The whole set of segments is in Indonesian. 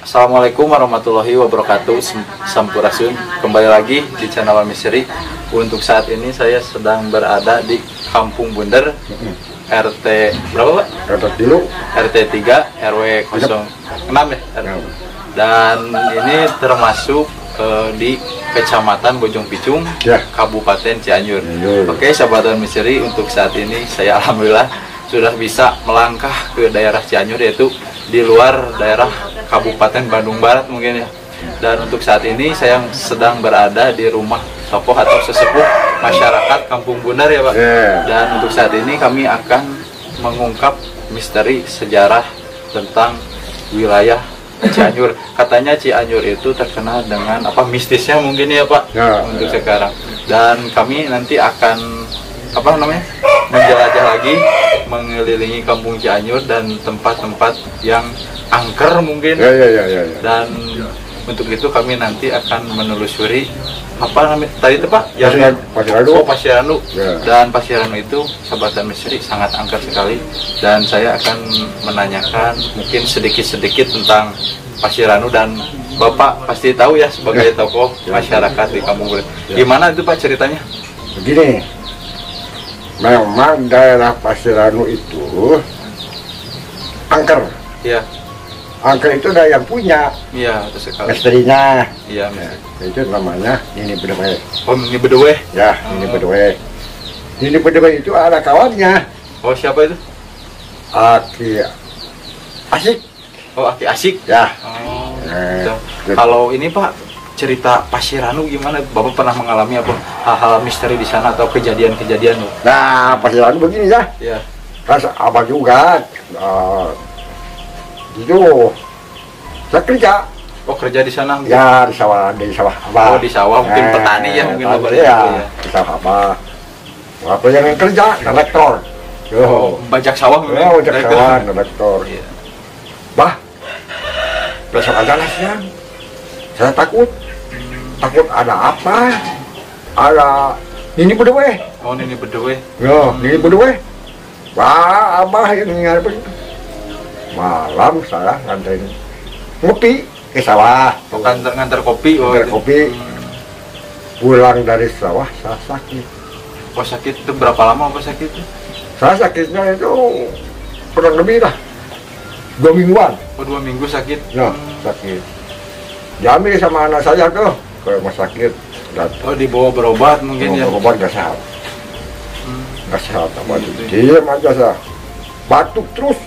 Assalamualaikum warahmatullahi wabarakatuh. Sampurasun. Kembali lagi di channel Misteri. Untuk saat ini saya sedang berada di Kampung Bunder, RT berapa Pak? RT 3 RW 06 ya. Dan ini termasuk di Kecamatan Bojong Picung, Kabupaten Cianjur. Oke, sahabat Misteri, untuk saat ini saya alhamdulillah sudah bisa melangkah ke daerah Cianjur, yaitu di luar daerah Kabupaten Bandung Barat mungkin ya. Dan untuk saat ini saya sedang berada di rumah tokoh atau sesepuh masyarakat Kampung Bunder ya Pak. Dan untuk saat ini kami akan mengungkap misteri sejarah tentang wilayah Cianjur. Katanya Cianjur itu terkenal dengan apa, mistisnya mungkin ya Pak untuk sekarang. Dan kami nanti akan menjelajah lagi, mengelilingi Kampung Cianjur dan tempat-tempat yang angker mungkin. Dan untuk itu kami nanti akan menelusuri apa namanya tadi itu Pak? Pasir Ranu. Dan Pasir Ranu itu sahabat misteri sangat angker sekali. Dan saya akan menanyakan mungkin sedikit-sedikit tentang Pasir Ranu, dan Bapak pasti tahu ya sebagai tokoh masyarakat di Kampung Bunder. Gimana itu Pak ceritanya? Begini, memang daerah Pasir Ranu itu angker. Iya. Angker itu ada yang punya. Iya, betul sekali. Misterinya. Iya, itu namanya Nini Bedewe. Oh, Nini Bedewe. Ya, Nini Bedewe. Nini Bedewe itu ada kawannya. Oh, siapa itu? Aki Asik. Oh, Aki Asik. Ya. Oh. Kalau ini Pak, cerita Pasir Ranu gimana? Bapak pernah mengalami apa hal-hal misteri di sana atau kejadian-kejadian? Nah, Pasir Ranu begini ya. Iya. Kan apa juga. Itu saya kerja. Oh, kerja di sana? Ya, di sawah Abah. Oh, di sawah, mungkin petani ya, mungkin Bapak ya. Di sawah Abah. Apa yang kerja? Direktor. Oh, bajak sawah mungkin. Oh, bajak sawah, direktor. Iya. Bah, besok aja lah siang. Saya takut ada apa? Ada Nini Bedewe. Oh, Nini Bedewe. Ya, Nini Bedewe. Wah, Abah yang ngarep. Malam saya nganterin ngopi ke sawah. Oh, ngantar kopi. Oh, ngantar kopi. Pulang dari sawah saya sakit. Oh, sakit itu berapa lama Pak sakit? Saya sakitnya itu kurang lebih lah 2 mingguan. Oh, 2 minggu sakit? Ya, sakit. Diambil sama anak saya tuh ke rumah sakit. Oh, dibawa berobat mungkin ya? Berobat gak sehat. Gak sehat apa itu. Diam aja saya. Batuk terus.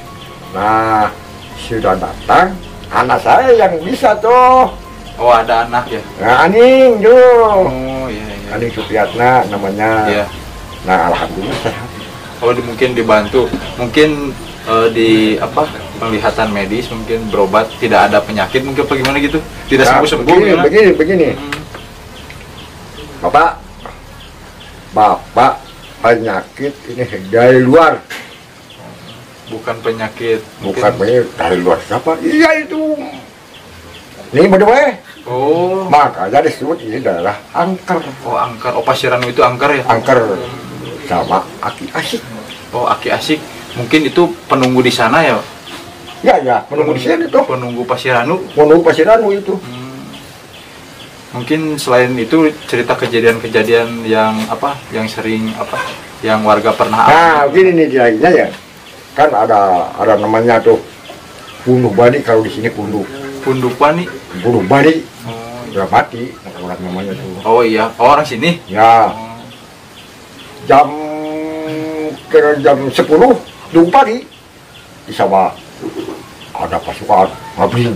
Nah, sudah datang anak saya yang bisa tuh. Oh, ada anak ya? Nah, Aning tuh. Oh, iya. Aning Supriyatna namanya. Iya. Nah, alhamdulillah sehat. Kalau mungkin dibantu, mungkin di apa penglihatan medis, mungkin berobat, tidak ada penyakit mungkin apa gimana gitu, tidak sembuh-sembuh. Begini. Bapak penyakit ini dari luar. Bukan penyakit. Bukan penyakit dari luar siapa? Iya itu. Ini Bedewe. Oh. Makanya disebut ini daerah angker. Oh, angker. Oh, Pasir Ranu itu angker ya? Angker. Sama Aki Asik. Oh, Aki Asik. Mungkin itu penunggu di sana ya? Ya, penunggu di sini tuh. Penunggu Pasir Ranu. Penunggu Pasir Ranu itu. Mungkin selain itu cerita kejadian-kejadian yang apa? Yang sering apa? Yang warga pernah alami. Nah, begini nih jadinya ya. Kan ada namanya tuh Punduh Bani, kalau di sini Punduh Bani. Punduh Bani. Oh, udah mati orang namanya tuh. Oh iya, orang sini. Ya. Kira jam 10 pagi di sawah ada pasukan ngabring.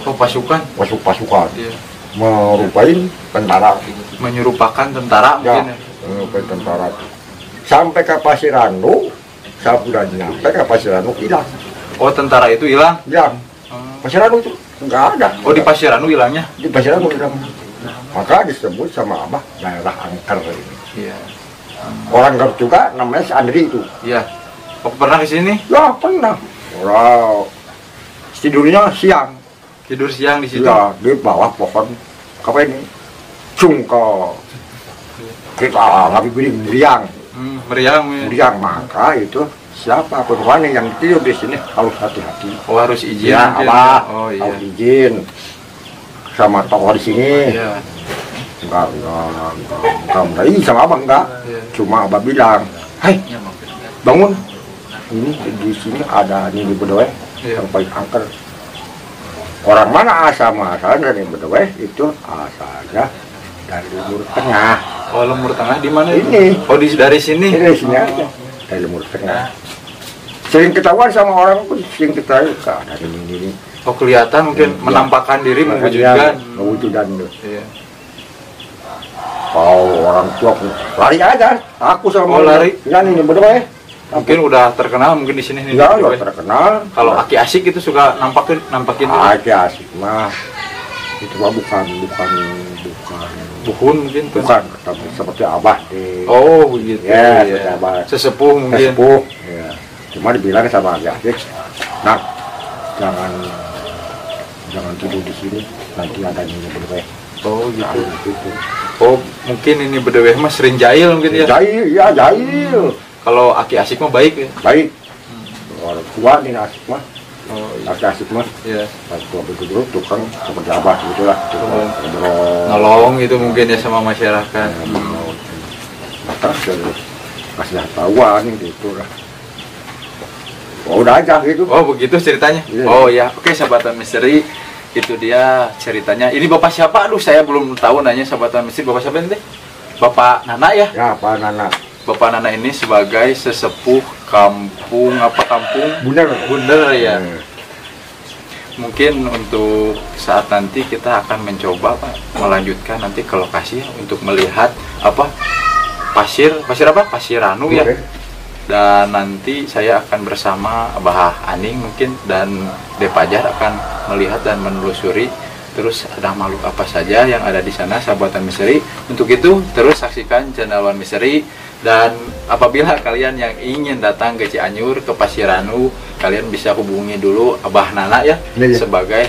Oh, pasukan. Iya. Menyerupakan tentara Ya, mungkin ya. menyerupai tentara. Sampai ke Pasir Ranu, saya sudah nyampe ke Pasir Ranu hilang. Oh, tentara itu hilang? Ya, Pasir Ranu itu nggak ada. Oh, di Pasir Ranu hilangnya? Di Pasir Ranu hilang. Maka disebut sama Abah daerah angker ini. Iya. Orang Garut juga namanya si Andri itu. Iya. Oh, pernah ke sini? Ya, pernah. Wow. Tidurnya siang. Tidur siang di situ? Ya, di bawah pohon apa ini? Cungkol. Kita ngabibiring meriang. Meriang. Meriang, maka itu siapapun wani yang tidur di sini harus hati-hati. Oh, harus izin. Ya, mungkin. Abah, Oh iya. harus izin sama tokoh di sini. Iya. Enggak berani sama abang enggak. Iya. Cuma abah bilang, hai bangun, ini di sini ada ini di Bedowe Iya. yang paling angker. Orang mana asalnya dari Bedowe itu asalnya dari Timur Tengah. Oh, Lemur Tengah di mana? Ini. Oh, dari sini. Ini dari sini aja, dari Timur Tengah. Sering ketahuan sama orang pun sering ketahuan ada ini. Oh, kelihatan mungkin Iya. menampakkan diri, Makanya mewujudkan. tuh. Iya. Kalau orang tua lari aja, aku sama Oh, lari? Ya ini Bedowe. Mungkin udah terkenal mungkin di sini nih. Ya, di udah Bedowe. terkenal. Kalau Aki Asik itu suka nampakin Aja asik mah. Itu mah bukan buhun mungkin tuh. tapi seperti abah di Oh, begitu. Ya, Iya. seperti abah. Sesepuh mungkin. Sesepuh. Ya. Cuma dibilang sama Aki Asik, nak jangan tidur di sini, nanti ada yang Bedowe. Oh, Nah, gitu. gitu. Oh, mungkin ini Bedowe mah sering jahil mungkin ya. Jahil. Kalau Aki Asik mah baik ya. Baik. Orang tua nih asik mah. Oh, iya. Aki Asik mah. Iya. Pas tua begitu tukang seperti abah gitulah. Oh. Ngobrol. Nolong itu mungkin ya sama masyarakat. Maka kasih tahuan gitu lah. Oh, udah aja gitu. Oh, begitu ceritanya. Iya. Oh ya, oke sahabatan misteri. Itu dia ceritanya. Ini Bapak siapa? Aduh, saya belum tahu nanya sahabatan misteri. Bapak siapa ini? Bapak Nana ya? Ya, Pak Nana. Bapak Nana ini sebagai sesepuh kampung Bener. Bunder ya. Hmm. Mungkin untuk saat nanti kita akan mencoba Pak melanjutkan nanti ke lokasi untuk melihat apa pasir apa? Pasiranu ya. Oke. Dan nanti saya akan bersama Abah Aning mungkin dan Depajar akan melihat dan menelusuri terus ada makhluk apa saja yang ada di sana sahabatan misteri. Untuk itu terus saksikan channel One Misteri. Dan apabila kalian yang ingin datang ke Cianjur, ke Pasiranu, kalian bisa hubungi dulu Abah Nana ya, Iya. sebagai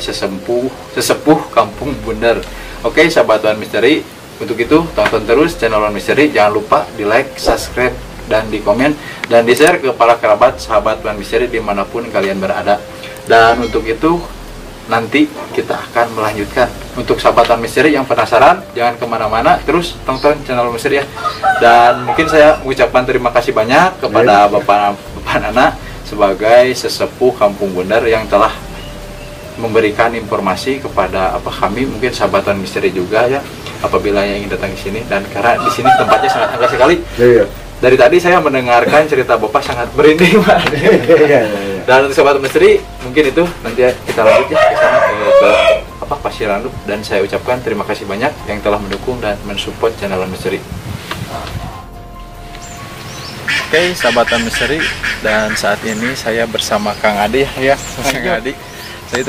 sesepuh kampung Bunder. Oke, sahabat One Misteri, untuk itu tonton terus channel One Misteri. Jangan lupa di like, subscribe, dan di komen dan di share ke para kerabat sahabat One Misteri dimanapun kalian berada. Dan untuk itu nanti kita akan melanjutkan. Untuk sahabat One Misteri yang penasaran, jangan kemana-mana, terus tonton channel One Misteri ya. Dan mungkin saya mengucapkan terima kasih banyak kepada Bapak Nana sebagai sesepuh Kampung Bunder yang telah memberikan informasi kepada kami, mungkin sahabat One Misteri juga ya, apabila yang ingin datang ke sini. Dan karena di sini tempatnya sangat angker sekali. Iya. Dari tadi saya mendengarkan cerita Bapak sangat merinding, Pak. Dan untuk sahabat misteri, mungkin itu nanti kita lanjut ya ke sana ke Pasiranu. Dan saya ucapkan terima kasih banyak yang telah mendukung dan mensupport channel Misteri. Oke, sahabat misteri, dan saat ini saya bersama Kang Adi ya, Kang Adi. Saya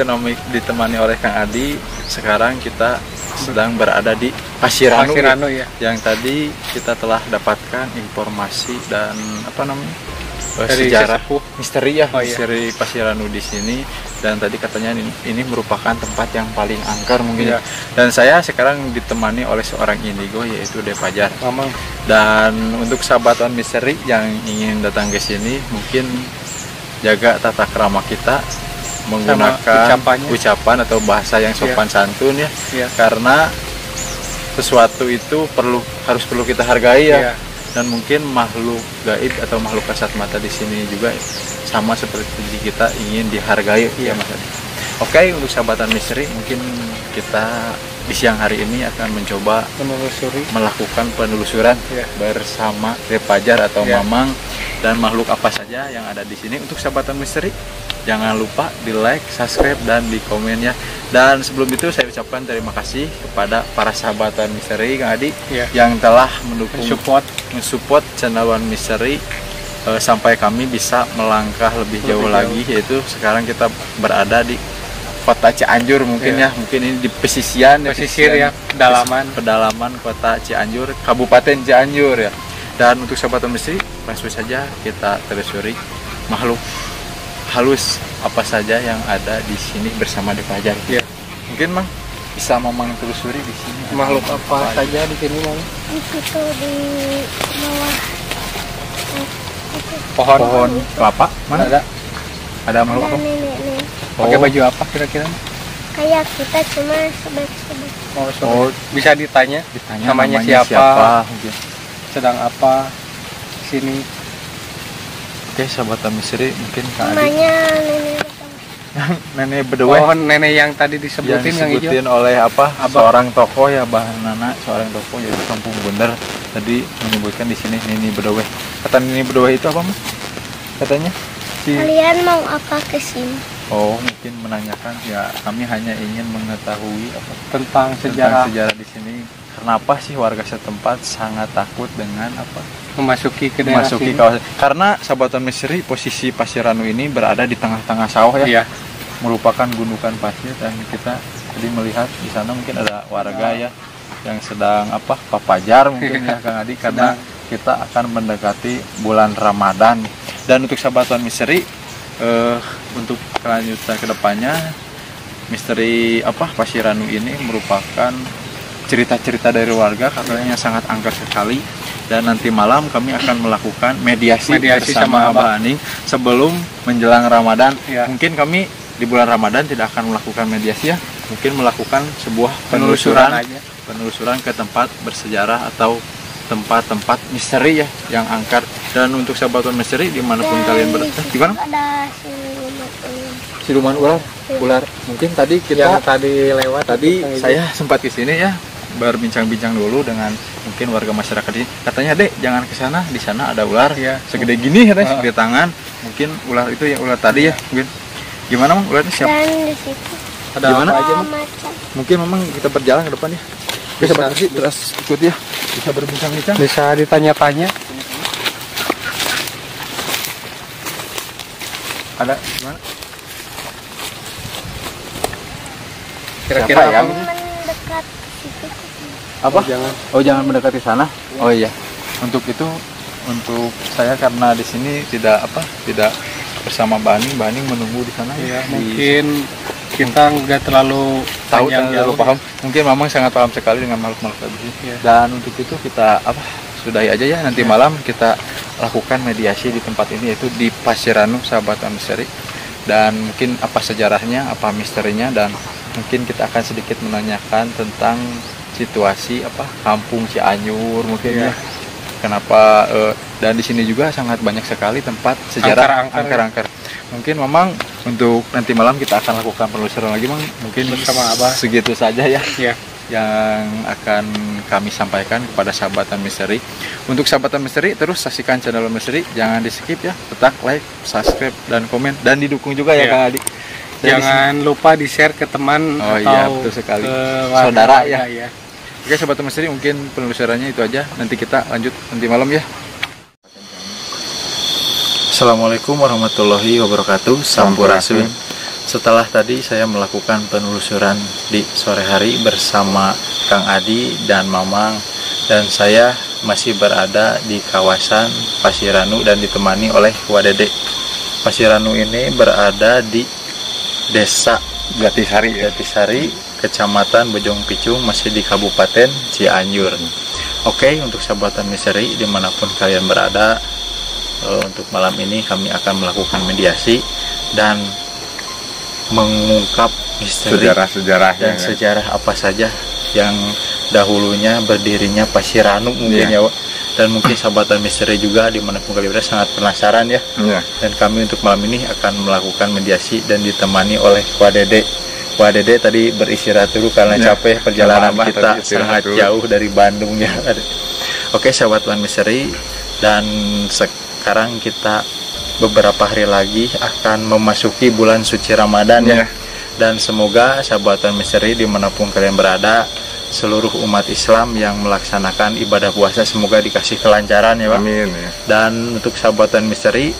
ditemani oleh Kang Adi. Sekarang kita sedang berada di Pasiranu ya. Yang tadi kita telah dapatkan informasi dan Dari sejarah sesepuh. misteri ya, Oh, iya. misteri Pasiranu di sini. Dan tadi katanya ini merupakan tempat yang paling angker mungkin. Iya. Dan saya sekarang ditemani oleh seorang indigo yaitu Depajar. Mamang. Dan untuk sahabat One Misteri yang ingin datang ke sini, mungkin jaga tata krama kita menggunakan ucapan atau bahasa yang sopan santun ya. Iya. Karena sesuatu itu harus perlu kita hargai ya. Iya. Dan mungkin makhluk gaib atau makhluk kasat mata di sini juga sama seperti kita ingin dihargai ya Mas Adi. Oke, untuk sahabatan misteri mungkin kita di siang hari ini akan mencoba melakukan penelusuran bersama Depajar atau Mamang dan makhluk apa saja yang ada di sini. Untuk sahabatan misteri, jangan lupa di like, subscribe, dan di komen ya. Dan sebelum itu saya ucapkan terima kasih kepada para sahabatan misteri Kang Adi yang telah mendukung, mensupport channel One Misteri sampai kami bisa melangkah lebih jauh lagi, yaitu sekarang kita berada di kota Cianjur mungkin mungkin ini di pesisir pedalaman kota Cianjur, Kabupaten Cianjur ya. Dan untuk sahabat misteri, langsung saja kita telusuri makhluk halus apa saja yang ada di sini bersama Depajar. Mungkin Mang bisa Mamang telusuri di sini Makhluk apa saja di sini, Mang? Di situ di bawah Pohon kelapa mana? Ada makhluk apa? Nenek-nenek. pakai baju apa kira-kira? Kayak kita cuma sebet-sebet. Oh, bisa ditanya Ditanya namanya siapa? Mungkin. Sedang apa sini? Oke, sahabat misteri, mungkin Kang Adi. Namanya nenek Betong. Nenek Bedowe Oh, nenek yang tadi yang disebutin yang hijau. disebutin oleh apa? Abah. Seorang tokoh ya, Bahanana, seorang tokoh yaitu Kampung Bunder. Tadi menyebutkan di sini Nini Bedowe. Kata Nini Bedowe itu apa, Mas? Katanya si Kalian mau apa ke sini? Oh, mungkin menanyakan ya, kami hanya ingin mengetahui apa Tentang tentang sejarah sejarah di sini. Kenapa sih warga setempat sangat takut dengan apa? memasuki ke daerah Memasuki sini. kawasan. Karena sahabat misteri, posisi Pasir Ranu ini berada di tengah-tengah sawah ya. Iya. Merupakan gundukan pasir, dan kita tadi melihat di sana mungkin ada warga ya yang sedang apa? Papajar mungkin ya Kang Adi, karena kita akan mendekati bulan Ramadan. Dan untuk sahabat misteri, untuk kelanjutan kedepannya, misteri apa Pasir Ranu ini merupakan cerita-cerita dari warga, katanya sangat angker sekali. Dan nanti malam kami akan melakukan mediasi bersama sama Abah Aning sebelum menjelang Ramadan. Ya. Mungkin kami di bulan Ramadan tidak akan melakukan mediasi ya, mungkin melakukan sebuah Penelusuran penelusuran ke tempat bersejarah atau tempat-tempat misteri ya yang angker. Dan untuk sahabat misteri dimanapun kalian berada, gimana? Ada siluman ular. Siluman ular. Mungkin tadi yang kita tadi lewat tadi yang hijau. saya sempat ke sini ya, berbincang-bincang dulu dengan mungkin warga masyarakat di katanya, Dek, jangan ke sana, di sana ada ular Iya. segede gini katanya, segede tangan. Mungkin ular itu ya ular tadi ya, mungkin. Gimana, Mang? Ularnya siapa? Dan di situ Ada Gimana? apa aja, ada Mang? macan. Mungkin memang kita berjalan ke depan ya. Bisa berarti terus ikut ya. Bisa berbincang-bincang. Bisa ditanya-tanya. Ada gimana? Kira-kira Siapa ya? apa? Mendekat situ. Apa? Jangan. Oh, jangan mendekati sana. Oh iya. Untuk itu, untuk saya karena di sini tidak bersama Baning menunggu di sana Ya, di- mungkin kita nggak terlalu tahu panjang dan lalu jauh. paham. Mungkin Mamang sangat paham sekali dengan makhluk-makhluk tadi. Iya. Dan untuk itu kita sudahi aja ya, nanti malam kita lakukan mediasi di tempat ini, yaitu di Pasir Ranu, sahabat misteri. Dan mungkin apa sejarahnya, apa misterinya, dan mungkin kita akan sedikit menanyakan tentang situasi kampung Cianjur mungkin ya. Iya. Kenapa dan di sini juga sangat banyak sekali tempat sejarah Angker-angker, angker-angker. Mungkin memang untuk nanti malam kita akan lakukan penelusuran lagi, Mang. Mungkin Bersama Abah. segitu saja ya Iya. yang akan kami sampaikan kepada sahabatan misteri. Untuk sahabatan misteri, terus saksikan channel misteri, jangan di skip ya, tetap like, subscribe, dan komen, dan didukung juga ya Iya. Kang Adi. Dan Jangan lupa di-share ke teman Oh atau iya, betul sekali. ke Saudara warga, ya. Oke sahabat misteri, mungkin penelusurannya itu aja, nanti kita lanjut nanti malam ya. Assalamualaikum warahmatullahi wabarakatuh. Sampurasun. Setelah tadi saya melakukan penelusuran di sore hari bersama Kang Adi dan Mamang, dan saya masih berada di kawasan Pasir Ranu dan ditemani oleh Wadede. Pasir Ranu ini berada di Desa Gatisari, Kecamatan Bojong Picung, masih di Kabupaten Cianjur. Oke, untuk sahabatan misteri dimanapun kalian berada, untuk malam ini kami akan melakukan mediasi dan mengungkap misteri Sejarah-sejarah dan sejarah apa saja yang dahulunya berdirinya Pasir Ranu mungkin ya, Wak. Dan mungkin sahabatan misteri juga dimanapun kalian berada sangat penasaran ya. Dan kami untuk malam ini akan melakukan mediasi dan ditemani oleh Wadede. Wadede tadi beristirahat dulu karena capek perjalanan Abah kita tadi istirahat sangat dulu. jauh dari Bandung ya. Oke sahabat misteri, dan sekarang kita beberapa hari lagi akan memasuki bulan suci Ramadan ya. Dan semoga sahabat misteri dimanapun kalian berada, seluruh umat Islam yang melaksanakan ibadah puasa semoga dikasih kelancaran ya Pak. Amin ya. Dan untuk sahabatan misteri,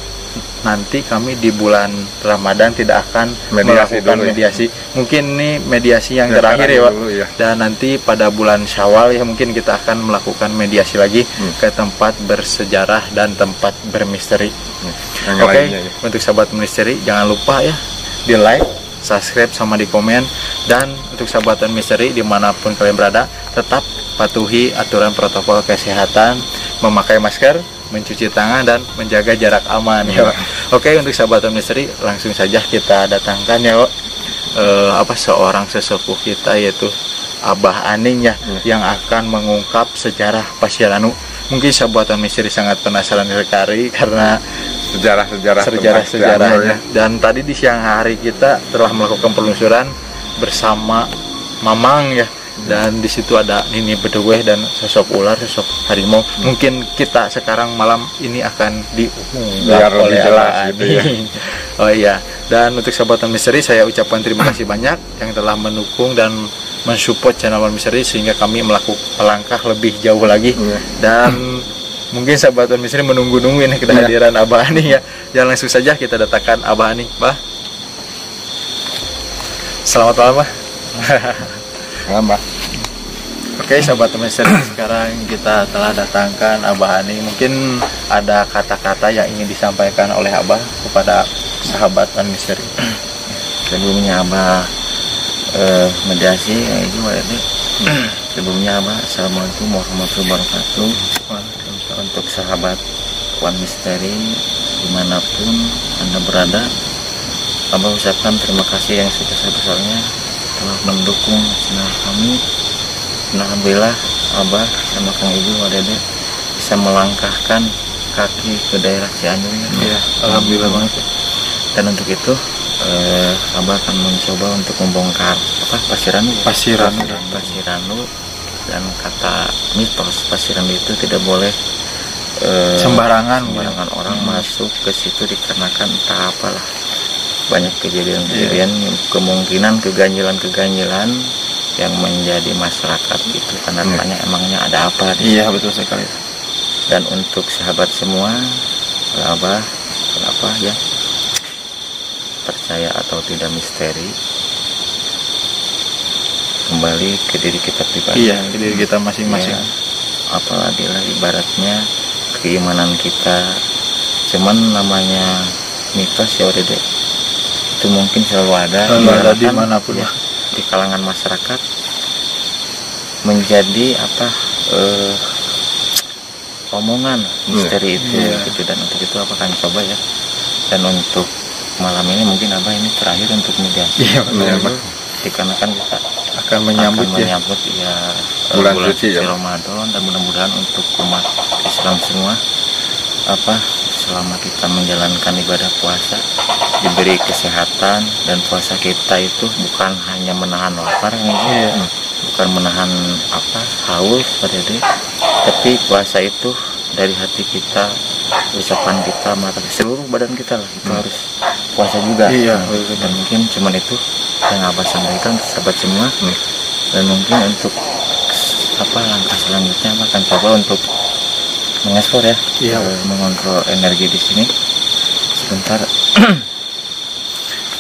nanti kami di bulan Ramadan tidak akan Mediasi melakukan dulu ya. mediasi. Mungkin ini mediasi yang Ya, terakhir ya Pak. dulu ya. Dan nanti pada bulan Syawal ya mungkin kita akan melakukan mediasi lagi ke tempat bersejarah dan tempat bermisteri. Yang Oke, lainnya ya. untuk sahabat misteri jangan lupa ya di like, subscribe, sama di komen. Dan untuk sahabatan misteri dimanapun kalian berada, tetap patuhi aturan protokol kesehatan, memakai masker, mencuci tangan dan menjaga jarak aman ya Pak. Oke, untuk sahabat misteri langsung saja kita datangkan ya Pak, seorang sesepuh kita yaitu Abah Aning ya, yang akan mengungkap sejarah Pasir Anu. Mungkin sahabat misteri sangat penasaran sekali karena sejarahnya. Dan tadi di siang hari kita telah melakukan penelusuran bersama Mamang ya, dan di situ ada Nini Bedeweh dan sosok ular, sosok harimau. Mungkin kita sekarang malam ini akan diungkap oleh Abah Aning. Oh iya, dan untuk sahabat misteri saya ucapkan terima kasih banyak yang telah mendukung dan mensupport channel Misteri sehingga kami melangkah lebih jauh lagi. Dan mungkin sahabat misteri menunggu-nunggu ini kehadiran Abah Aning ya. Ya langsung saja kita datangkan Abah Aning. Bah, selamat malam Bah. Selamat, Mbak. Oke sahabat misteri, sekarang kita telah datangkan Abah Aning. Mungkin ada kata-kata yang ingin disampaikan oleh Abah kepada sahabat misteri. Sebelumnya Abah mediasi itu sebelumnya Abah assalamualaikum warahmatullahi wabarakatuh. Untuk sahabat Wan Misteri dimanapun Anda berada, Abah ucapkan terima kasih yang sebesar-besarnya telah mendukung channel kami. Alhamdulillah Abah sama Kang Ibu Wadede bisa melangkahkan kaki ke daerah Cianjur ya. Alhamdulillah banget. Dan untuk itu Abah akan mencoba untuk membongkar Pasir Anu, dan kata mitos Pasir Anu itu tidak boleh sembarangan orang masuk ke situ dikarenakan entah apalah, banyak kejadian kemungkinan keganjilan yang menjadi masyarakat itu karena tanya emangnya ada apa betul sekali. Dan untuk sahabat semua, Abah kenapa ya, percaya atau tidak misteri, kembali ke diri kita pribadi, ke diri kita masing-masing. Apalagi lah ibaratnya keimanan kita, cuman namanya mitos ya udah deh, itu mungkin selalu ada dimanapun ya, di kalangan masyarakat menjadi omongan misteri itu gitu. Dan untuk itu Abah akan coba ya. Dan untuk malam ini mungkin Abah ini terakhir untuk mediasi. Dikarenakan kita akan menyambut bulan suci Ramadan, dan mudah-mudahan untuk umat Islam semua selama kita menjalankan ibadah puasa diberi kesehatan, dan puasa kita itu bukan hanya menahan lapar bukan menahan haus tapi puasa itu dari hati kita, ucapan kita, mata, seluruh badan kita lah itu harus puasa juga. Dan mungkin cuman itu yang Abah sampaikan sahabat semua. Dan mungkin untuk langkah selanjutnya Abah akan coba untuk mengekspor mengontrol energi di sini sebentar.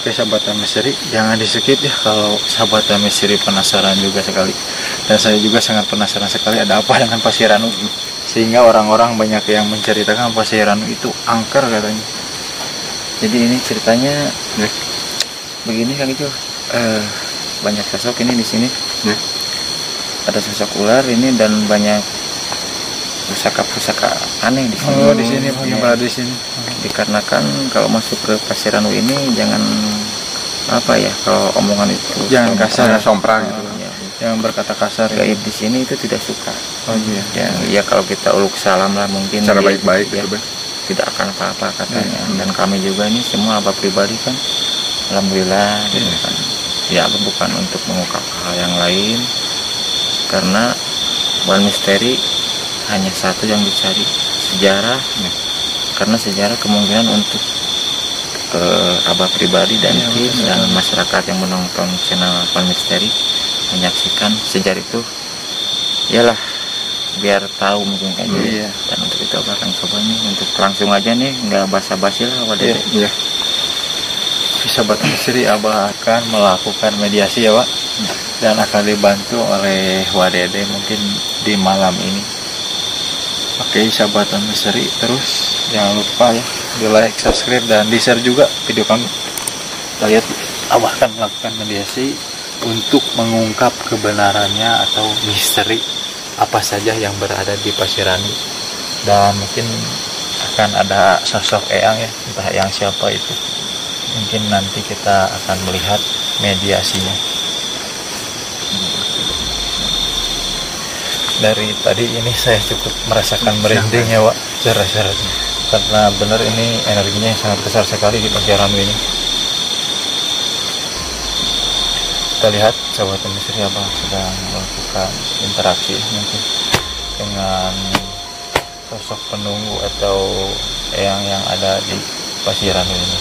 Oke sahabat misteri, jangan di skip ya kalau sahabat misteri penasaran juga sekali. Dan saya juga sangat penasaran sekali ada apa dengan Pasir Anu, sehingga orang-orang banyak yang menceritakan Pasir Anu itu angker katanya. Jadi ini ceritanya begini Kang itu, banyak sosok ini di sini. Ada sosok ular ini dan banyak pusaka-pusaka aneh di sini. Di sini berada di sini. Dikarenakan kalau masuk ke Pasir Anu ini jangan kalau omongan itu jangan kasar, sompral gitu. Yang berkata kasar gaib di sini itu tidak suka. Ya kalau kita uluk salam lah mungkin cara baik-baik tidak akan apa-apa katanya. Dan kami juga ini semua Abah pribadi kan alhamdulillah gitu kan. Ya Abah bukan untuk mengungkap hal yang lain, karena Wan Misteri hanya satu yang dicari, sejarah. Karena sejarah kemungkinan untuk Abah pribadi dan tim dan masyarakat yang menonton channel Wan Misteri menyaksikan sejarah itu, iyalah biar tahu mungkin kayak gitu. Dan untuk itu Abah akan coba nih untuk langsung aja nih, nggak basa-basi lah Wadede. Sahabat misteri, Abah akan melakukan mediasi ya Pak, dan akan dibantu oleh Wadede mungkin di malam ini. Oke sahabat misteri, terus jangan lupa ya di like, subscribe, dan di share juga video kami. Kita lihat Abah akan melakukan mediasi untuk mengungkap kebenarannya atau misteri apa saja yang berada di Pasir Anu. dan mungkin akan ada sosok Eyang ya, entah Eyang siapa itu. Mungkin nanti kita akan melihat mediasinya. Dari tadi ini saya cukup merasakan merinding ya Wak, secara karena benar ini energinya sangat besar sekali di Pasir Ranu ini. Kita lihat sahabat Misteri Abang sedang melakukan interaksi mungkin dengan sosok penunggu atau Eyang yang ada di Pasir Ranu ini.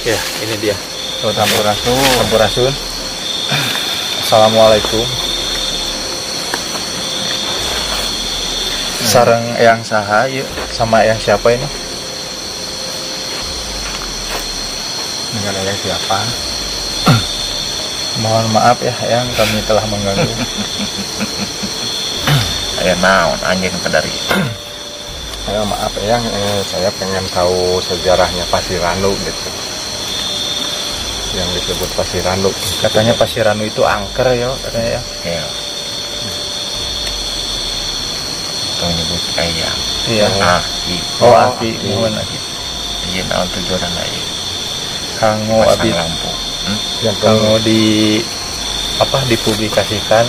Ya, ini dia. Sampurasun. Assalamualaikum. Sareng Eyang saha yuk, sama Eyang siapa ini? Dengan ayah siapa? Mohon maaf ya Eyang, kami telah mengganggu. Aya naon anjing dari Maaf Eyang, saya pengen tahu sejarahnya Pasir Ranu gitu. Yang disebut Pasir Ranu. Katanya Pasir Ranu itu angker ya katanya ya. ya. Tong nyebut Eyang. Iya. Aki. Oh, Aki, mohon Aki. Ieu naon tujuan ieu? Kanggo Pasang abi lampu. kanggo dipublikasikan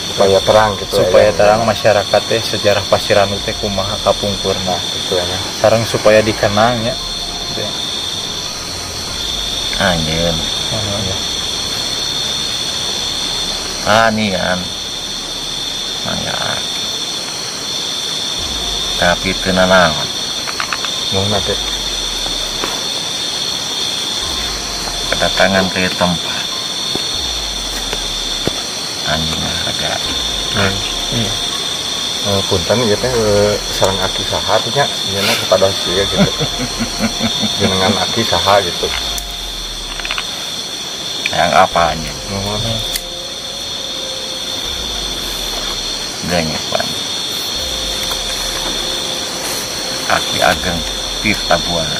Supaya terang gitu. supaya Eyang. terang masyarakat teh sejarah Pasir Ranu teh kumaha kapungkurna. Gitu ya. Sareng supaya dikenang ya. Gitu ya. Anjeun. Ya. Anian. Mangga. Tapi teu naon. Mohon nanti. Kedatangan ke tempat. Anjing harga. Iya. Punten gitu sareng Aki saha nya nya kepada sia gitu. Jenengan Aki saha gitu. Yang apa anjing? Mohon. Ganyek pan. Aki Ageng Tirta Buana.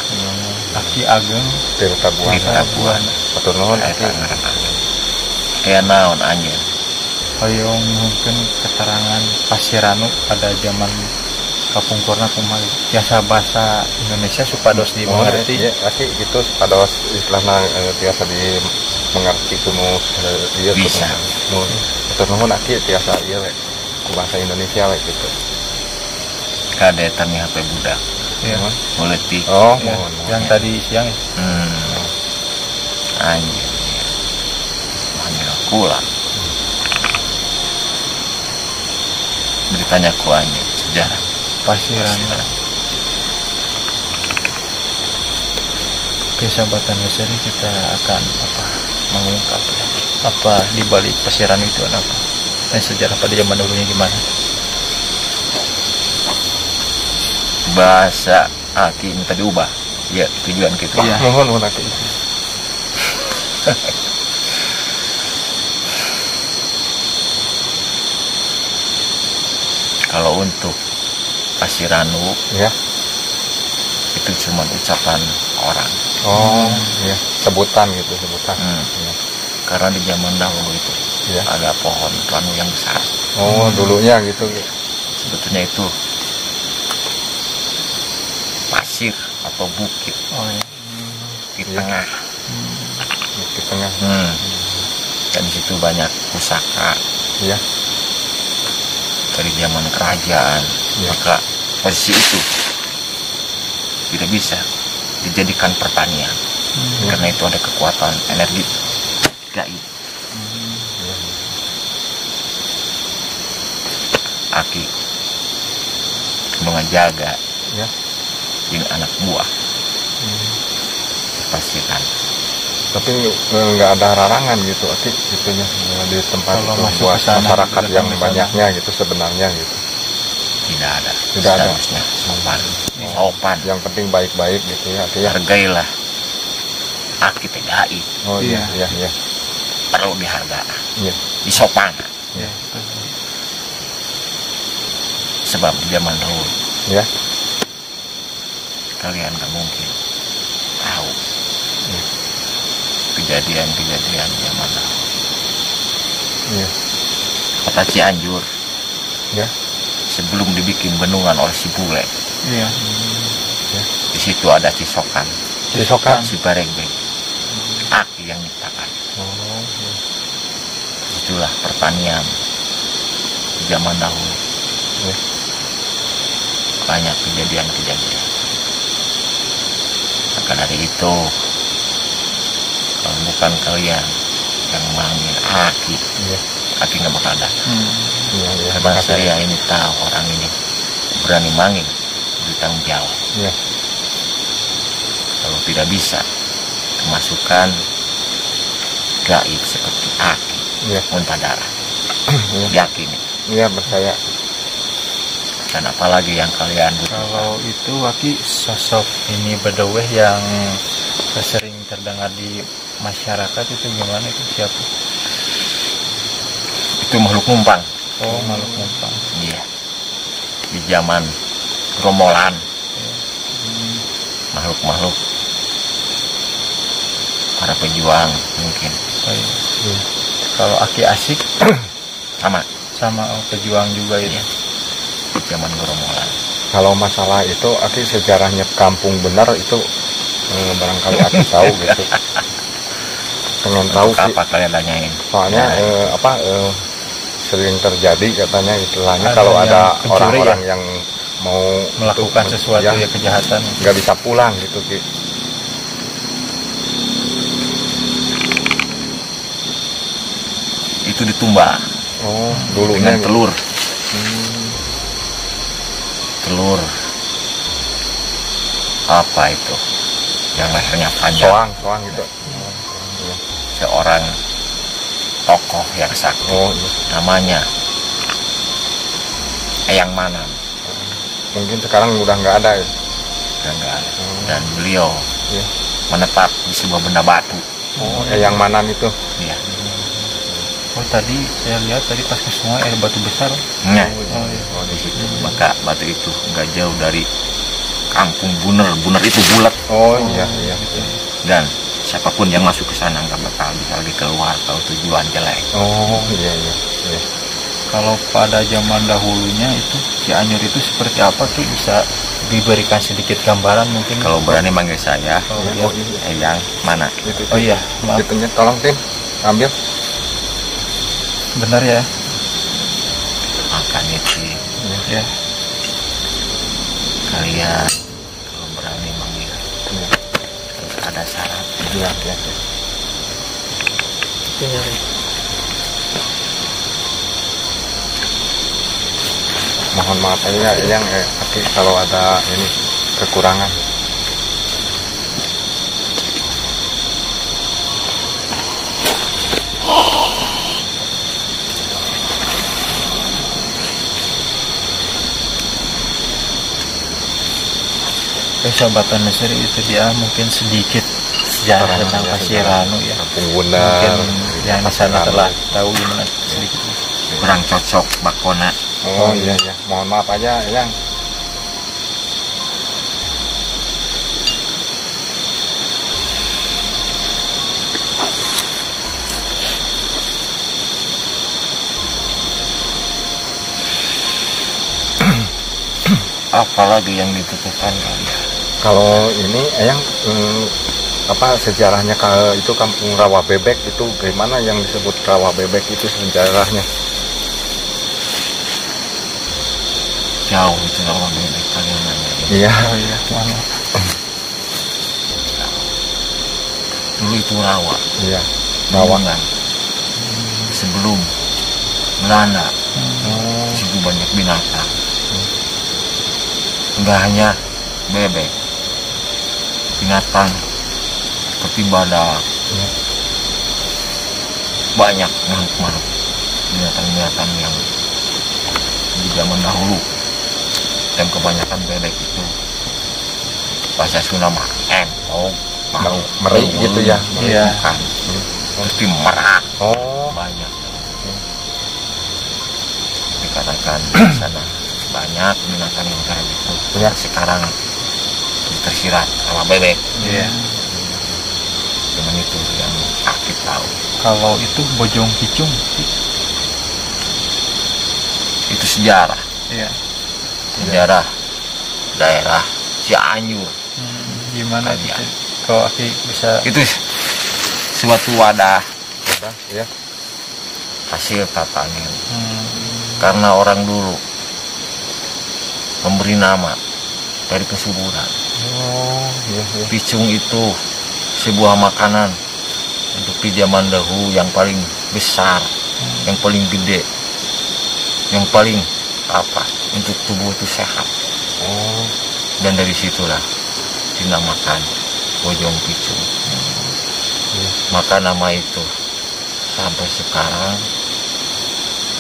Aki Ageng Tirta Buana. Tirta Buana. Atur nuhun Eta Aki. ngaran. Aya naon anjeun? hoyong mungkin keterangan Pasir Ranu pada zaman kapungkurna kumaha biasa bahasa Indonesia supados dimengerti. Ya, Aki gitu pados istilahna tiasa dimengerti kumu ieu Bisa. Nu atur nuhun Aki tiasa ieu we ku bahasa Indonesia we gitu. Kade tami HP budak. Ya. Politik. Oh, Ya, mohon. yang tadi siang ya. Anjing. Manggil kula. Beritanya ku anjing sejarah. Pasir Ranu. Oke sahabat Misteri, kita akan mengungkap ya, apa di balik Pasir Ranu itu apa dan sejarah pada zaman dulunya gimana. Bahasa Aki minta diubah. Ya tujuan kita. Iya. Mohon Aki. Kalau untuk Pasir Ranu Ya. itu cuma ucapan orang. Oh, ya, sebutan gitu, sebutan. Ya. Karena di zaman dahulu itu Ya. ada pohon ranu yang besar. Oh, dulunya gitu. Sebetulnya itu pasir atau bukit Oh ya. di Iya. tengah. Di tengah. Dan di situ banyak pusaka Ya. dari zaman kerajaan. Ya. Maka posisi itu tidak bisa dijadikan pertanian karena itu ada kekuatan energi gaib. Aki menjaga Ya. dengan anak buah pastikan. Tapi nggak ada larangan gitu, Aki, gitunya di tempat Kalau itu masuk buat ke sana, masyarakat datang yang ke sana. banyaknya gitu sebenarnya gitu. Tidak ada. Tidak ada. Seharusnya sopan. Sopan. Yang penting baik-baik gitu ya, Aki ya. Hargailah. Aki TDI Oh iya, Iya. iya, iya. perlu dihargai. Iya. Disopan. Ya. Sebab di zaman dahulu Ya. kalian gak mungkin tahu kejadian-kejadian zaman dahulu. Iya. Kota Cianjur. Ya. Sebelum dibikin bendungan oleh si Bule. Iya. Di situ ada Cisokan, Cisokan. Cibarengbeng. Aki yang nyiptakan. Oh, iya. Itulah pertanian di zaman dahulu. Iya. Banyak kejadian-kejadian. Maka dari itu, kalau bukan kalian yang manggil Aki, Iya. Aki nggak bakal ada. Iya, iya. Karena Makasih. saya ini tahu orang ini berani manggil, bertanggung jawab. Iya. Kalau tidak bisa, kemasukan gaib seperti Aki, Iya. muntah darah. Iya. Yakin. Iya, percaya. Dan apalagi yang kalian butuhkan. Kalau itu Aki sosok ini bedeweh yang sering terdengar di masyarakat itu gimana, itu siapa? Itu makhluk numpang. Oh, makhluk numpang. Iya. Di zaman Gromolan. Makhluk-makhluk para pejuang mungkin Oh, iya. Kalau Aki asik sama sama pejuang juga itu. Iya. Di zaman Gromolan. Kalau masalah itu, Aki sejarahnya kampung benar itu barangkali Aki tahu gitu. Pengen tahu sih. Apa kalian tanyain? Soalnya Nah, sering terjadi katanya istilahnya Ada kalau yang ada pencuri orang-orang yang mau Melakukan untuk- sesuatu ya, ya kejahatan. nggak bisa pulang gitu Ki. itu ditumba Oh, dulunya dengan gitu. telur. Telur apa itu? Yang lehernya panjang. Soang gitu. Seorang tokoh yang sakti. Oh, iya. Namanya Eyang Manan. Mungkin sekarang udah nggak ada ya. Dan, dan beliau Iya. menetap di sebuah benda batu. Oh, yang manan itu. Ya. Oh, tadi saya lihat tadi pas ke sungai ada batu besar. Nah, Oh, iya. di situ. Maka batu itu nggak jauh dari kampung Buner. Buner itu bulat. Oh, iya iya. Dan siapapun yang masuk ke sana nggak bakal bisa lagi keluar kalau tujuan jelek. Oh, iya iya. Iya. Kalau pada zaman dahulunya itu Cianjur itu seperti apa tuh, bisa diberikan sedikit gambaran mungkin? Kalau berani manggil saya, Oh, Oh, iya. iya. Eyang mana? Itu. Oh iya, maaf. Itunya tolong tim ambil. Benar ya. Makanya sih Ya. kalian kalau berani manggil Iya. harus ada syarat. Iya, iya. Mohon maaf aja yang Aki kalau ada ini kekurangan. Sahabatan Mesir itu dia mungkin sedikit sejarah Sejarah, tentang ya, Pasirano ya. Kampung Bundar. Mungkin yang di sana telah tahu gimana sedikit. Kurang cocok bakona. Oh iya iya. Mohon maaf aja yang. Apalagi yang dibutuhkan kalian? Kalau ini Eyang apa sejarahnya itu kampung Rawa Bebek itu gimana yang disebut Rawa Bebek itu sejarahnya? Jauh itu rawa bebek kalian nanya. Iya. Oh iya, mana? Dulu itu rawa. Iya. Rawa. Bawang. Sebelum Belanda, Oh, di situ banyak binatang. Enggak hanya bebek, binatang seperti badak, iya. banyak makhluk-makhluk, binatang-binatang yang di zaman dahulu, dan kebanyakan bebek itu bahasa Sunda mah empok, mau Meri gitu ya. Iya. bukan, seperti merak Oh, banyak. Dikatakan di sana banyak binatang yang kayak gitu. Iya. Sekarang tersirat sama bebek. Iya. Cuman itu yang aktif tahu. Kalau itu Bojong Kicung, sejarah. Iya. Sejarah daerah Cianjur. Gimana Kalian. gitu? Kalau Aki bisa Itu suatu wadah Udah, ya. hasil tatanen. Karena orang dulu memberi nama dari kesuburan. Oh, iya, iya. Picung itu sebuah makanan untuk di zaman dahulu yang paling besar, yang paling gede, yang paling apa untuk tubuh itu sehat. Oh, Dan dari situlah dinamakan bojong picung. Maka nama itu sampai sekarang,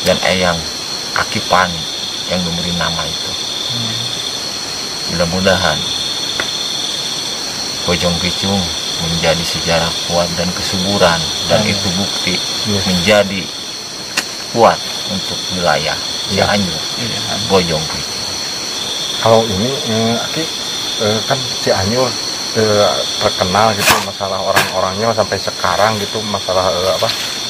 dan Eyang Aki Pani yang memberi nama itu. Mudah-mudahan bojong picung menjadi sejarah kuat dan kesuburan, dan itu bukti menjadi kuat untuk wilayah Cianjur. Bojong picung. kalau ini Aki kan Cianjur terkenal gitu masalah orang-orangnya sampai sekarang gitu, masalah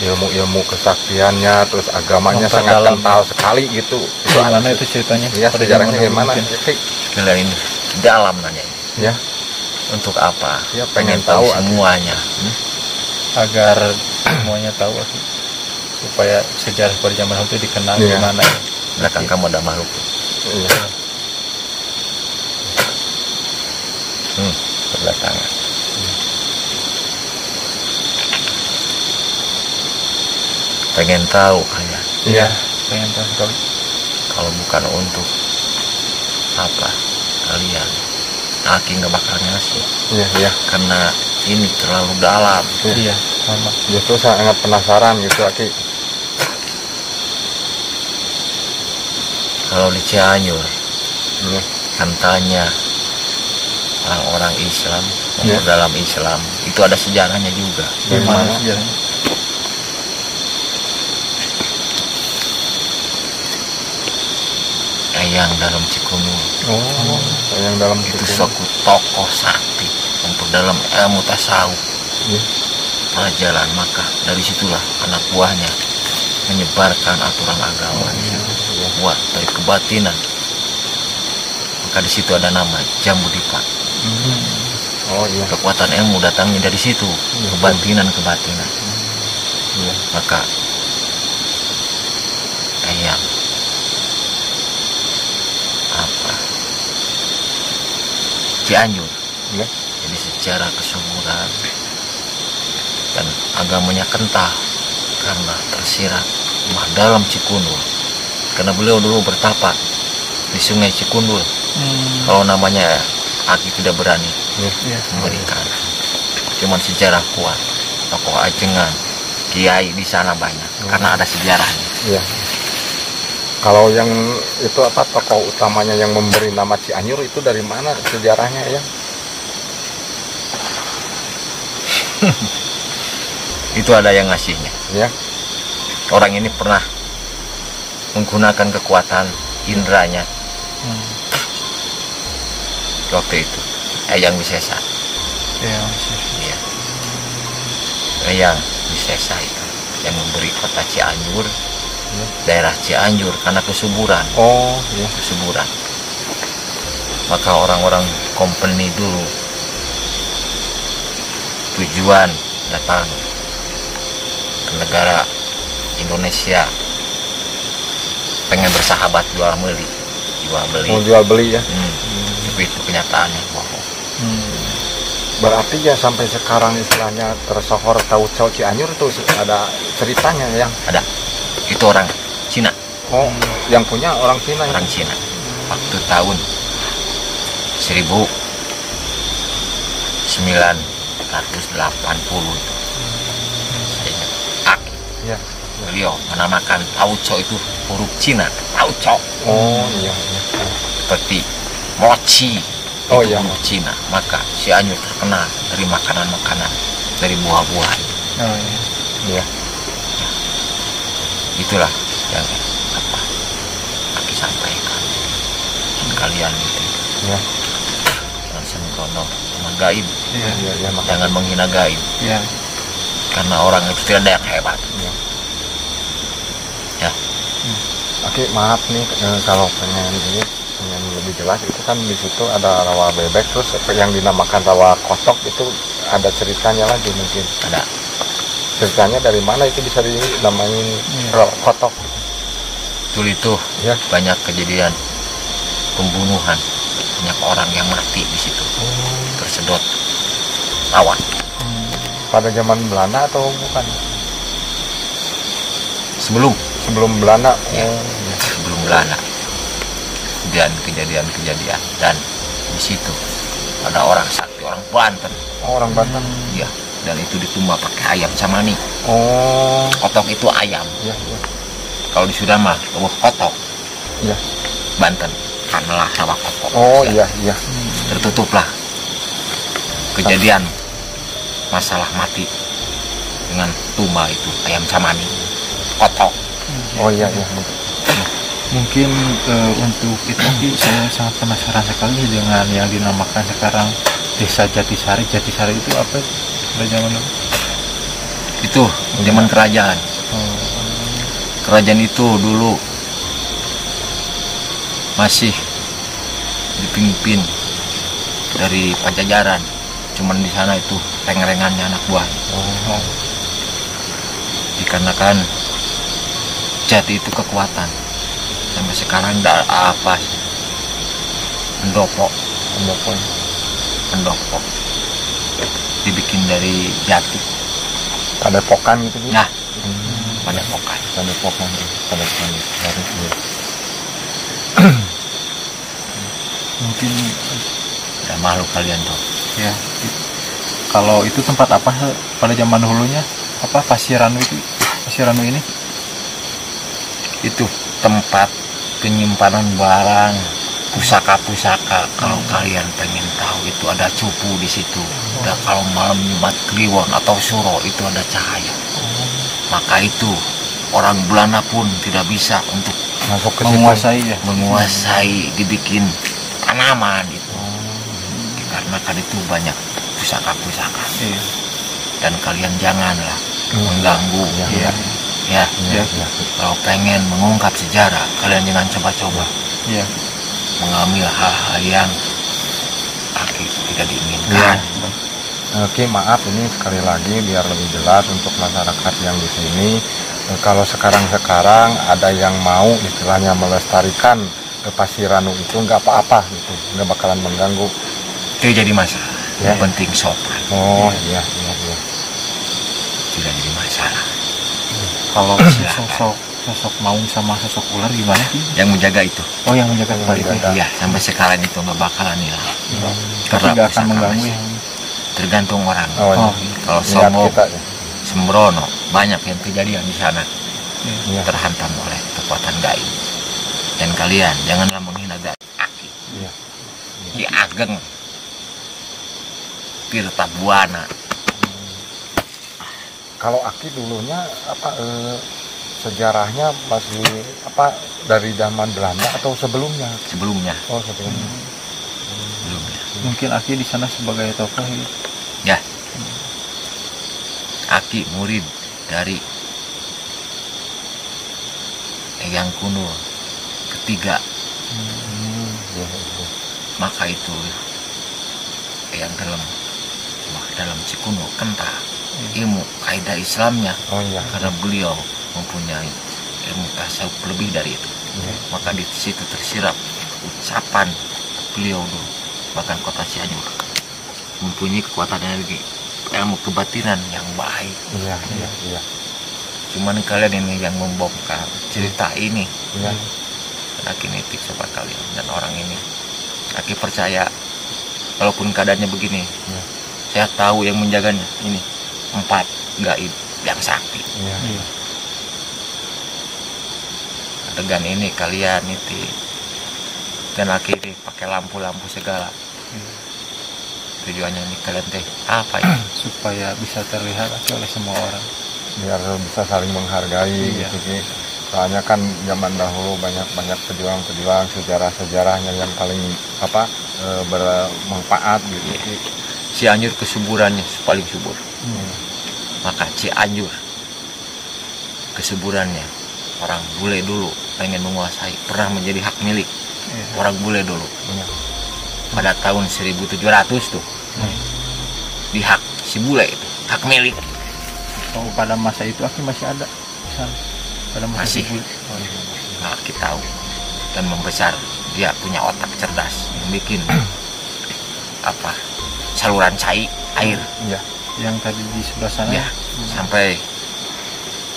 ilmu-ilmu kesaktiannya, terus agamanya sangat Memperdalam. kental sekali gitu. gimana itu ceritanya? Iya, Pada sejarahnya zaman gimana? mungkin. Aki? Gila ini dalam nanya ini. Ya, Untuk apa? Ya, pengen tahu tahu, Aki. semuanya. Agar semuanya tahu Aki. Supaya sejarah pada zaman dahulu itu dikenal Iya. gimana ya. Belakang kamu ada makhluk. iya. Berbelakangan. Pengen tahu kalian? Iya. Pengen tahu sekali. Kalau bukan untuk apa kalian, Aki nggak bakal ngasih, Iya, iya. karena ini terlalu dalam. Iya, sama. Justru sangat penasaran gitu, Aki. Kalau di Cianjur Iya. kan tanya orang-orang Islam, Ya. dalam Islam itu ada sejarahnya juga. Gimana Gimana? sejarahnya? Eyang dalam Cikunul Oh, yang dalam itu situ. suatu tokoh sakti untuk dalam ilmu tasawuf. Iya. Pelajaran, maka dari situlah anak buahnya menyebarkan aturan agama buat dari kebatinan. Maka di situ ada nama Jambu Dipa. Oh iya. Kekuatan ilmu datangnya dari situ, kebatinan. Iya. Maka Eyang apa Cianjur Iya. jadi secara kesuburan dan agamanya kental karena tersirat dalam Cikundul, karena beliau dulu bertapa di Sungai Cikundul. Kalau namanya Aki tidak berani Iya. memberikan, cuman sejarah kuat, tokoh ajengan, kiai di sana banyak karena ada sejarahnya. Iya. Kalau yang itu apa tokoh utamanya yang memberi nama Cianjur itu dari mana sejarahnya ya? Itu ada yang ngasihnya. Ya. Orang ini pernah menggunakan kekuatan indranya waktu itu. Eyang Wisesa. Iya. Iya. Eyang Wisesa itu yang memberi kota Cianjur, daerah Cianjur karena kesuburan. Oh iya. Kesuburan. Maka orang-orang company dulu tujuan datang ke negara Indonesia pengen bersahabat jual beli. Mau jual beli ya. Tapi itu kenyataannya bohong. Berarti ya sampai sekarang istilahnya tersohor tahu Cao Cianjur itu ada ceritanya yang Ada. Itu orang Cina. oh yang punya orang Cina ya? Orang Cina. Waktu tahun 1980 itu. Saya ingat. Aki. Iya. Beliau menamakan tauco itu huruf Cina. Tauco. Oh iya iya. Seperti mochi. Oh, itu iya. huruf Cina. Maka Cianjur terkenal dari makanan-makanan, dari buah-buahan. Oh iya. Iya. Itulah yang apa Aki sampaikan. Dan kalian itu Iya. jangan sembrono sama gaib. Iya. Iya iya makanya. Jangan menghina gaib, Iya. karena orang itu tidak ada yang hebat. Iya. Ya. Oke, maaf nih kalau pengen lebih jelas itu kan di situ ada rawa bebek, terus yang dinamakan rawa kotok itu ada ceritanya lagi mungkin. Ada Ceritanya dari mana itu bisa dinamain rawa kotok? betul itu Ya. banyak kejadian pembunuhan, banyak orang yang mati di situ tersedot rawa. Pada zaman Belanda atau bukan? Sebelum Belanda. ya, sebelum Belanda. Dan kejadian-kejadian dan di situ ada orang sakti, orang Banten. Oh, orang Banten. Ya, dan itu ditumbak pakai ayam samani. Oh, Kotok itu ayam. iya, iya. Kalau di Sunda mah kotok. Iya. Banten karena rawa kotok. Oh, Ya, iya. tertutuplah kejadian masalah mati dengan tumba itu ayam samani kotok. Oh, iya. Mungkin untuk itu saya sangat penasaran sekali dengan yang dinamakan sekarang Desa Jatisari. Jatisari itu apa pada zaman dulu? Itu zaman kerajaan. Kerajaan itu dulu masih dipimpin dari Pajajaran. Cuman di sana itu reng-rengannya anak buah. Dikarenakan Jati itu kekuatan. Sampai sekarang tidak apa pendopo dibikin dari jati. Padepokan gitu. Nah, padepokan. Padepokan. Mungkin Udah malu kalian tuh. ya. Kalau itu tempat apa pada zaman dahulunya? Apa Pasiranu itu? Pasiranu ini? Itu tempat penyimpanan barang, pusaka-pusaka. Kalau kalian pengen tahu, itu ada cupu di situ. Dan kalau malam Jumat Kliwon atau Suro itu ada cahaya. Maka itu orang Belanda pun tidak bisa untuk Masuk ke situ. menguasai, dibikin tanaman itu. Karena kan itu banyak pusaka-pusaka. Iya. Dan kalian janganlah mengganggu. Iya. Ya, Iya. kalau pengen mengungkap sejarah, kalian jangan coba-coba Iya. mengambil hal-hal yang tidak diinginkan. Oke, maaf ini sekali lagi biar lebih jelas untuk masyarakat yang di sini. Kalau sekarang ada yang mau istilahnya melestarikan ke Pasiranu itu nggak apa-apa gitu, nggak bakalan mengganggu. Itu jadi masalah. Ya. Yang penting sopan, Oh iya. tidak jadi masalah. Kalau Silakan. sosok maung sama sosok ular gimana sih? Yang menjaga itu, Oh, yang menjaga tempat itu. ya sampai sekarang itu nggak bakalan hilang. Tapi nggak akan pusaka mengganggu masih yang tergantung orang. Oh, iya. Kalau Niat sombong, kita ya. sembrono, banyak yang kejadian di sana Iya. terhantam oleh kekuatan gaib. Dan kalian janganlah menghina gaib. Aki, Iya. Ki Ageng, Tirta Buana. Kalau Aki dulunya sejarahnya masih dari zaman Belanda atau sebelumnya? Sebelumnya, Oh, sebelumnya. sebelumnya. mungkin Aki di sana sebagai tokoh gitu. Ya, Aki murid dari Eyang Kuno ketiga. Iya. Maka itu yang dalam Cikuno Kenta ilmu kaidah Islamnya, Oh iya. karena beliau mempunyai ilmu tasawuf lebih dari itu. Iya. Maka di situ tersirat ucapan beliau dulu. Bahkan kota Cianjur mempunyai kekuatan energi, ilmu kebatinan yang baik. Iya. Cuman kalian ini yang membongkar cerita ini. Iya. Aki nitik sobat kalian dan orang ini. Aki percaya walaupun keadaannya begini, saya tahu yang menjaganya ini 4 gaib yang sakti. Iya. Adegan ini kalian nitik dan Aki ini pakai lampu-lampu segala. Tujuannya ini kalian teh apa ya? supaya bisa terlihat oleh semua orang. Biar bisa saling menghargai gitu sih. Soalnya kan zaman dahulu banyak pejuang-pejuang, sejarah-sejarahnya yang paling bermanfaat gitu sih. Cianjur kesuburannya paling subur. Maka Cianjur kesuburannya orang bule dulu pengen menguasai, pernah menjadi hak milik orang bule dulu. Pada tahun 1700 tuh dihak si bule itu, hak milik. Oh, pada masa itu Aki masih ada pada masa Masih. bule. Nah, kita tahu dan membesar, dia punya otak cerdas, bikin apa saluran cai air Iya. Yang tadi di sebelah sana. ya sampai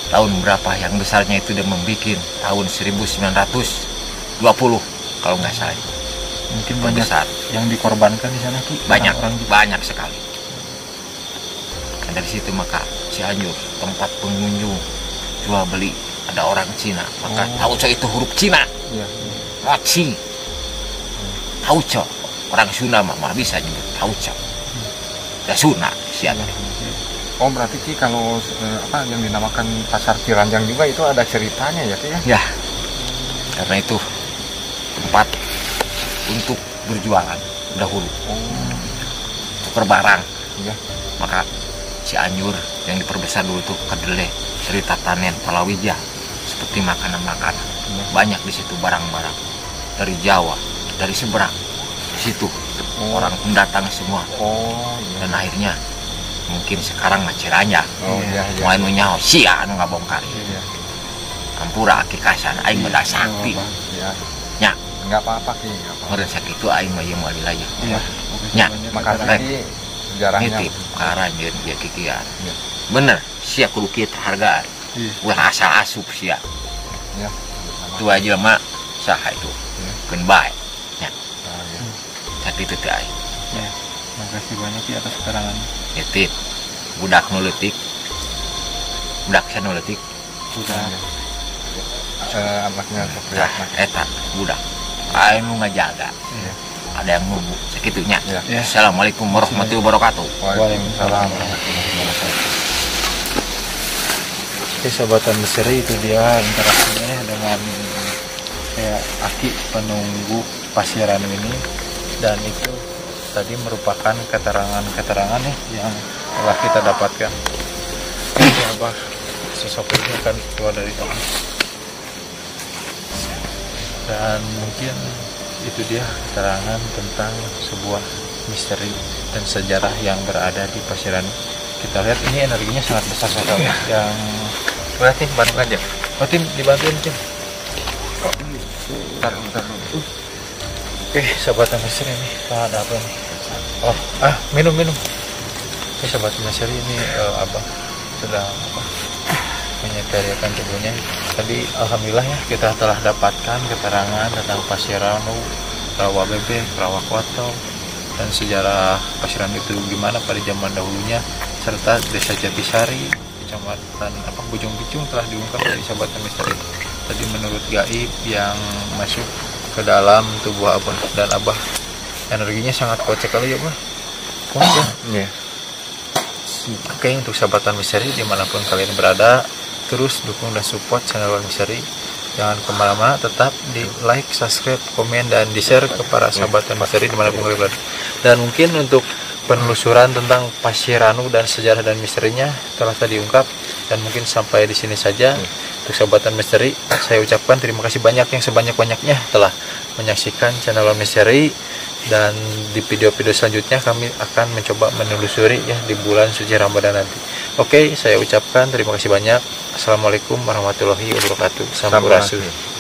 tahun berapa yang besarnya itu dia membuat tahun 1920 kalau nggak salah. Mungkin banyak Besar. yang dikorbankan di sana Ki. Banyak, Orang gitu. banyak sekali. Dan dari situ maka Cianjur tempat pengunjung jual beli, ada orang Cina, maka tauco itu huruf Cina, Iya. mochi, tauco. Orang Sunda mah bisa nyebut tauco. Ya Sunda siapa? Oh berarti Ki kalau apa yang dinamakan pasar Ciranjang juga itu ada ceritanya ya Ki ya? Ya, karena itu tempat untuk berjualan dahulu, tukar barang. Iya. Maka Cianjur yang diperbesar dulu tuh kedelai, cerita tanen, palawija, seperti makanan-makanan. Banyak di situ barang-barang dari Jawa, dari seberang. Di situ orang pendatang semua. Oh iya. Dan akhirnya mungkin sekarang mah Ciranjang. Oh iya. Iya. Main menyaho sia anu ngabongkar. Iya. Ampura aki kasan aing meda sakti. Iya. Nya, Enggak apa-apa Ki. Nggak apa-apa. meureun sakitu aing mah ieu moal wilayah. Iya. Nya, Makasih Keren. Ki sejarahnya. Nitip karanjeun dia kikian. Iya. Bener, sia kudu kieu hargaan. Iya. Ulah asal asup sia. Iya. Tu aja mah saha itu. Iya. Keun bae. Nya, Ah, iya. tapi teu teu aing. Ya. Makasih banyak Ki atas keterangan. Nitip budak nu leutik. Budak nu leutik. Sudah. Anaknya Nah, Sopriatna. eta budak. Aing nu ngajaga. Iya. Ada yang nunggu sakitunya. Iya. Ya. Assalamualaikum warahmatullahi wabarakatuh. Waalaikumsalam warahmatullahi wabarakatuh. Oke, Sobatan Misteri, itu dia interaksinya dengan kayak Aki penunggu Pasiran ini. Dan itu tadi merupakan keterangan-keterangan nih yang telah kita dapatkan. Ini Abah sosok ini akan keluar dari kamu. Dan mungkin itu dia keterangan tentang sebuah misteri dan sejarah yang berada di Pasiran. Kita lihat ini energinya sangat besar sekali. Yang Berarti bantu aja. oh, Tim dibantuin Tim. Bentar. Oke, sahabat misteri ini ada apa nih? Oh, minum. Oke, sahabat misteri ini Abah sedang menyetariakan tubuhnya. Tadi alhamdulillah ya kita telah dapatkan keterangan tentang Pasiranu, Rawa Bebek, Rawa Kuatau, dan sejarah Pasiran itu gimana pada zaman dahulunya, serta Desa Jatisari, Kecamatan Bujung Bicung telah diungkap dari sahabat misteri. Tadi menurut gaib yang masuk ke dalam tubuh Abah, dan Abah energinya sangat kuat sekali ya Abah. Kuat ya? Iya. Oke, untuk sahabatan misteri dimanapun kalian berada, terus dukung dan support channel Misteri. Jangan kemana-mana, tetap di like, subscribe, komen, dan di share ke para sahabatan misteri dimanapun kalian berada. Dan mungkin untuk penelusuran tentang Pasiranu dan sejarah dan misterinya telah tadi diungkap. Dan mungkin sampai di sini saja untuk sahabatan misteri. Saya ucapkan terima kasih banyak yang sebanyak-banyaknya telah menyaksikan channel Misteri. Dan di video-video selanjutnya kami akan mencoba menelusuri ya di bulan suci Ramadan nanti. Oke, saya ucapkan terima kasih banyak. Assalamualaikum warahmatullahi wabarakatuh. Sampurasun.